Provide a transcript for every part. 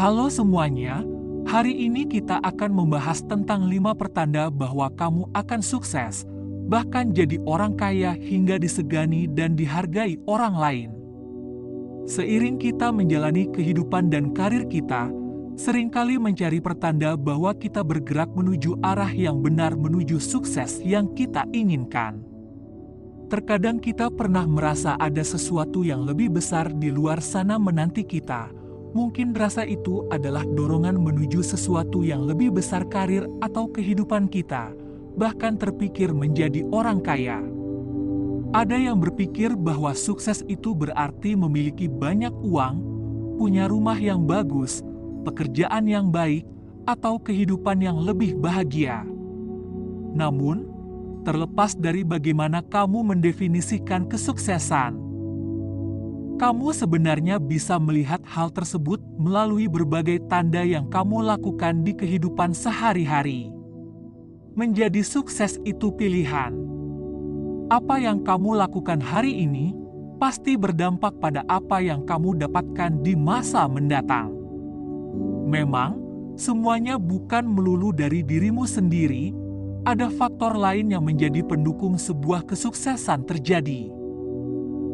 Halo semuanya, hari ini kita akan membahas tentang 5 pertanda bahwa kamu akan sukses, bahkan jadi orang kaya hingga disegani dan dihargai orang lain. Seiring kita menjalani kehidupan dan karir kita, seringkali mencari pertanda bahwa kita bergerak menuju arah yang benar menuju sukses yang kita inginkan. Terkadang kita pernah merasa ada sesuatu yang lebih besar di luar sana menanti kita. Mungkin rasa itu adalah dorongan menuju sesuatu yang lebih besar karir atau kehidupan kita, bahkan terpikir menjadi orang kaya. Ada yang berpikir bahwa sukses itu berarti memiliki banyak uang, punya rumah yang bagus, pekerjaan yang baik, atau kehidupan yang lebih bahagia. Namun, terlepas dari bagaimana kamu mendefinisikan kesuksesan, kamu sebenarnya bisa melihat hal tersebut melalui berbagai tanda yang kamu lakukan di kehidupan sehari-hari. Menjadi sukses itu pilihan. Apa yang kamu lakukan hari ini pasti berdampak pada apa yang kamu dapatkan di masa mendatang. Memang, semuanya bukan melulu dari dirimu sendiri, ada faktor lain yang menjadi pendukung sebuah kesuksesan terjadi.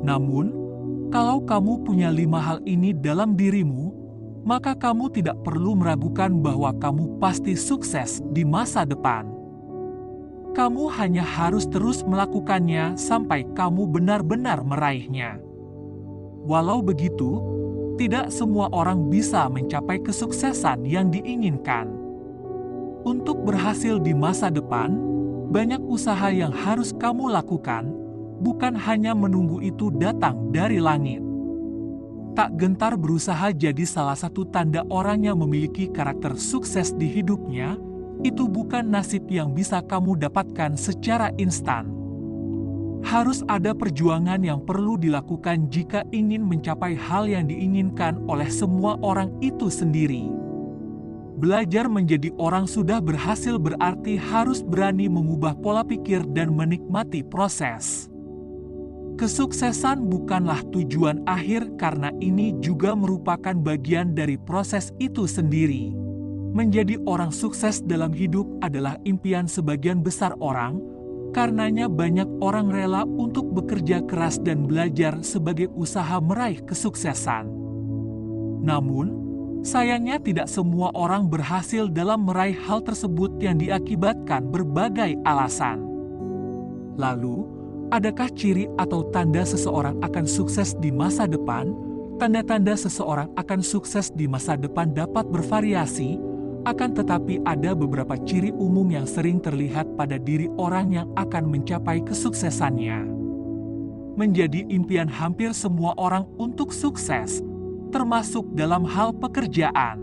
Namun, kalau kamu punya 5 hal ini dalam dirimu, maka kamu tidak perlu meragukan bahwa kamu pasti sukses di masa depan. Kamu hanya harus terus melakukannya sampai kamu benar-benar meraihnya. Walau begitu, tidak semua orang bisa mencapai kesuksesan yang diinginkan. Untuk berhasil di masa depan, banyak usaha yang harus kamu lakukan, bukan hanya menunggu itu datang dari langit. Tak gentar berusaha jadi salah satu tanda orang yang memiliki karakter sukses di hidupnya, itu bukan nasib yang bisa kamu dapatkan secara instan. Harus ada perjuangan yang perlu dilakukan jika ingin mencapai hal yang diinginkan oleh semua orang itu sendiri. Belajar menjadi orang sudah berhasil berarti harus berani mengubah pola pikir dan menikmati proses. Kesuksesan bukanlah tujuan akhir karena ini juga merupakan bagian dari proses itu sendiri. Menjadi orang sukses dalam hidup adalah impian sebagian besar orang, karenanya banyak orang rela untuk bekerja keras dan belajar sebagai usaha meraih kesuksesan. Namun, sayangnya tidak semua orang berhasil dalam meraih hal tersebut yang diakibatkan berbagai alasan. Lalu, adakah ciri atau tanda seseorang akan sukses di masa depan? Tanda-tanda seseorang akan sukses di masa depan dapat bervariasi, akan tetapi ada beberapa ciri umum yang sering terlihat pada diri orang yang akan mencapai kesuksesannya. Menjadi impian hampir semua orang untuk sukses, termasuk dalam hal pekerjaan.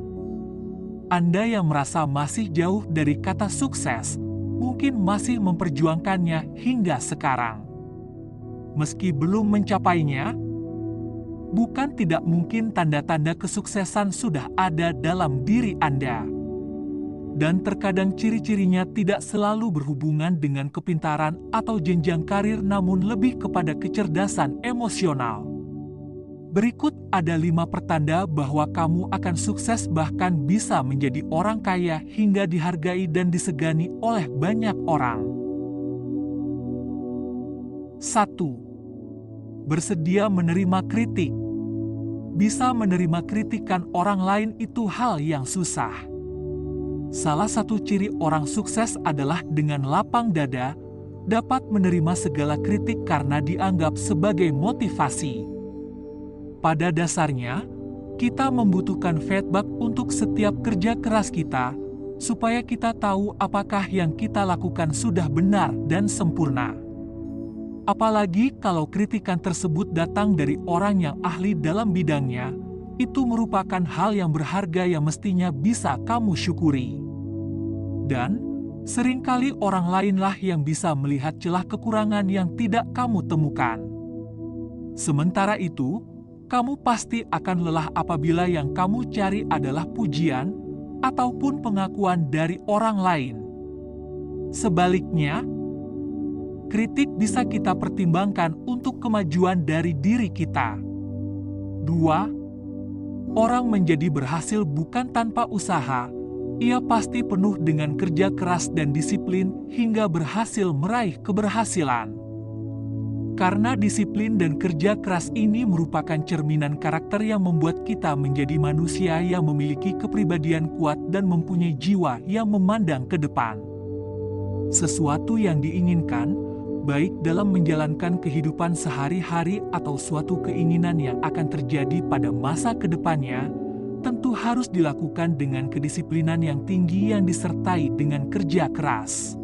Anda yang merasa masih jauh dari kata sukses, mungkin masih memperjuangkannya hingga sekarang. Meski belum mencapainya, bukan tidak mungkin tanda-tanda kesuksesan sudah ada dalam diri Anda. Dan terkadang ciri-cirinya tidak selalu berhubungan dengan kepintaran atau jenjang karir, namun lebih kepada kecerdasan emosional. Berikut ada 5 pertanda bahwa kamu akan sukses bahkan bisa menjadi orang kaya hingga dihargai dan disegani oleh banyak orang. 1. Bersedia menerima kritik. Bisa menerima kritikan orang lain itu hal yang susah. Salah satu ciri orang sukses adalah dengan lapang dada, dapat menerima segala kritik karena dianggap sebagai motivasi. Pada dasarnya, kita membutuhkan feedback untuk setiap kerja keras kita, supaya kita tahu apakah yang kita lakukan sudah benar dan sempurna. Apalagi kalau kritikan tersebut datang dari orang yang ahli dalam bidangnya, itu merupakan hal yang berharga yang mestinya bisa kamu syukuri. Dan, seringkali orang lainlah yang bisa melihat celah kekurangan yang tidak kamu temukan. Sementara itu, kamu pasti akan lelah apabila yang kamu cari adalah pujian ataupun pengakuan dari orang lain. Sebaliknya, kritik bisa kita pertimbangkan untuk kemajuan dari diri kita. 2. Orang menjadi berhasil bukan tanpa usaha, ia pasti penuh dengan kerja keras dan disiplin hingga berhasil meraih keberhasilan. Karena disiplin dan kerja keras ini merupakan cerminan karakter yang membuat kita menjadi manusia yang memiliki kepribadian kuat dan mempunyai jiwa yang memandang ke depan. Sesuatu yang diinginkan, baik dalam menjalankan kehidupan sehari-hari atau suatu keinginan yang akan terjadi pada masa kedepannya, tentu harus dilakukan dengan kedisiplinan yang tinggi yang disertai dengan kerja keras.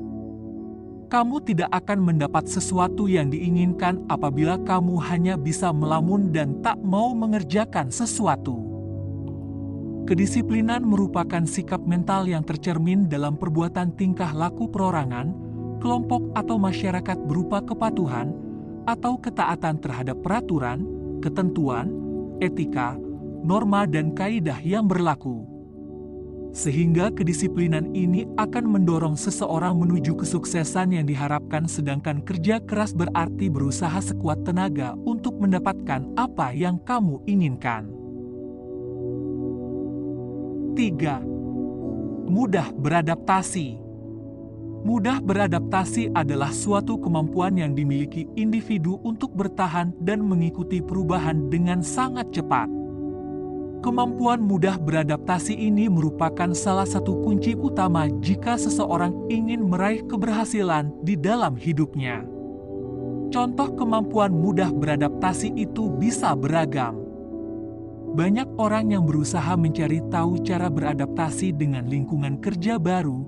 Kamu tidak akan mendapat sesuatu yang diinginkan apabila kamu hanya bisa melamun dan tak mau mengerjakan sesuatu. Kedisiplinan merupakan sikap mental yang tercermin dalam perbuatan tingkah laku perorangan, kelompok atau masyarakat berupa kepatuhan, atau ketaatan terhadap peraturan, ketentuan, etika, norma dan kaidah yang berlaku. Sehingga kedisiplinan ini akan mendorong seseorang menuju kesuksesan yang diharapkan, sedangkan kerja keras berarti berusaha sekuat tenaga untuk mendapatkan apa yang kamu inginkan. 3. Mudah beradaptasi. Mudah beradaptasi adalah suatu kemampuan yang dimiliki individu untuk bertahan dan mengikuti perubahan dengan sangat cepat. Kemampuan mudah beradaptasi ini merupakan salah satu kunci utama jika seseorang ingin meraih keberhasilan di dalam hidupnya. Contoh kemampuan mudah beradaptasi itu bisa beragam. Banyak orang yang berusaha mencari tahu cara beradaptasi dengan lingkungan kerja baru,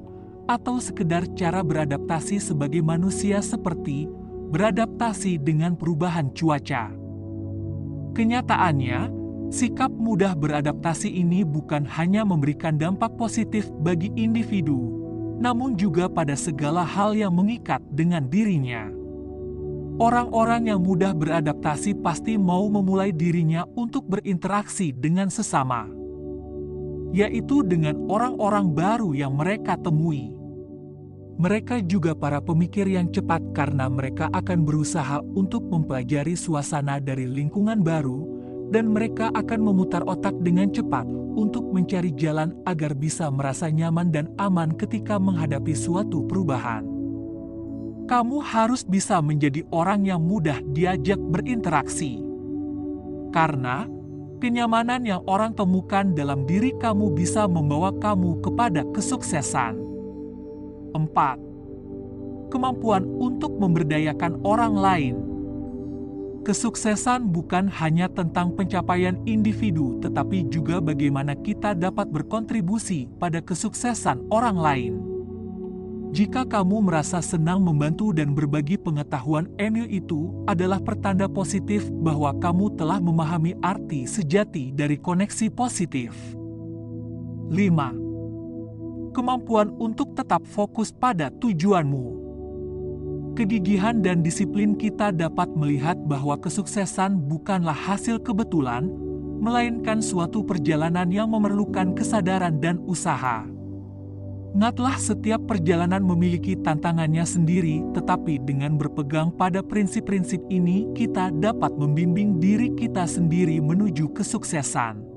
atau sekedar cara beradaptasi sebagai manusia seperti beradaptasi dengan perubahan cuaca. Kenyataannya, sikap mudah beradaptasi ini bukan hanya memberikan dampak positif bagi individu, namun juga pada segala hal yang mengikat dengan dirinya. Orang-orang yang mudah beradaptasi pasti mau memulai dirinya untuk berinteraksi dengan sesama, yaitu dengan orang-orang baru yang mereka temui. Mereka juga para pemikir yang cepat karena mereka akan berusaha untuk mempelajari suasana dari lingkungan baru, dan mereka akan memutar otak dengan cepat untuk mencari jalan agar bisa merasa nyaman dan aman ketika menghadapi suatu perubahan. Kamu harus bisa menjadi orang yang mudah diajak berinteraksi. Karena kenyamanan yang orang temukan dalam diri kamu bisa membawa kamu kepada kesuksesan. 4. Kemampuan untuk memberdayakan orang lain. Kesuksesan bukan hanya tentang pencapaian individu, tetapi juga bagaimana kita dapat berkontribusi pada kesuksesan orang lain. Jika kamu merasa senang membantu dan berbagi pengetahuan, itu adalah pertanda positif bahwa kamu telah memahami arti sejati dari koneksi positif. 5. Kemampuan untuk tetap fokus pada tujuanmu. Kegigihan dan disiplin kita dapat melihat bahwa kesuksesan bukanlah hasil kebetulan, melainkan suatu perjalanan yang memerlukan kesadaran dan usaha. Ingatlah, setiap perjalanan memiliki tantangannya sendiri, tetapi dengan berpegang pada prinsip-prinsip ini, kita dapat membimbing diri kita sendiri menuju kesuksesan.